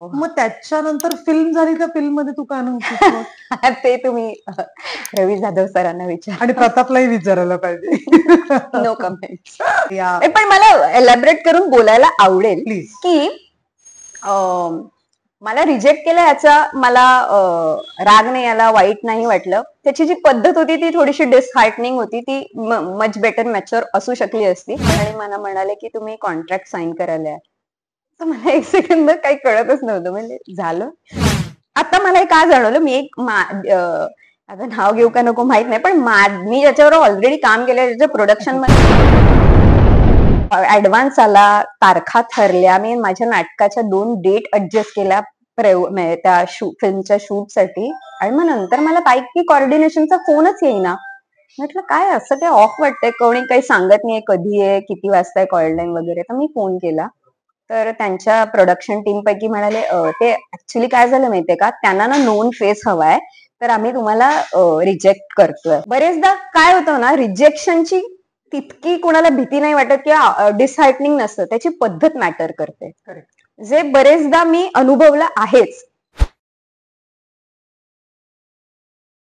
मग त्याच्यानंतर फिल्म झाली तर फिल्म मध्ये तू का नव्हतीस मग? ते तुम्ही रवी जाधव सरांना विचार. आणि प्रतापलाही विचारायला पाहिजे. No comment. या पण मला एलॅबरेट करून बोलायला आवडेल प्लीज. की मला रिजेक्ट केलं याचा मला राग नाही आला, वाईट नाही वाटलं. त्याची जी पद्धत होती ती थोडीशी डिसहार्टनिंग होती, ती मच बेटर मॅच्युअर असू शकली असती. आणि मला म्हणाले की तुम्ही कॉन्ट्रॅक्ट साईन करायला आहे. तर मला एक सेकंद काही कळतच नव्हतं, म्हणजे झालं. आता मला हे का जाणवलं, मी एक आता नाव घेऊ का नको माहित नाही, पण मी ज्याच्यावर ऑलरेडी काम केलं त्याच्या प्रोडक्शन मध्ये ऍडव्हान्स आला, तारखा ठरल्या, मी माझ्या नाटकाच्या 2 डेट ऍडजस्ट केल्या त्या फिल्मच्या शूटसाठी. आणि मग नंतर मला काही कॉर्डिनेशनचा फोनच येईना. म्हटलं काय असं काय ऑफ वाटतंय, कोणी काही सांगत नाहीये कधी आहे, किती वाजता कॉल्डाईन वगैरे. तर मी फोन केला, तर त्यांच्या प्रोडक्शन टीम पैकी म्हणाले ते ऍक्च्युली काय झालं माहितीये का, त्यांना ना नोन फेस हवाय, तर आम्ही तुम्हाला रिजेक्ट करतोय. बरेचदा काय होतं ना, रिजेक्शनची तितकी कोणाला भीती नाही वाटत किंवा डिसहार्टनिंग नसतं, त्याची पद्धत मॅटर करते, जे बरेचदा मी अनुभवलं आहेच.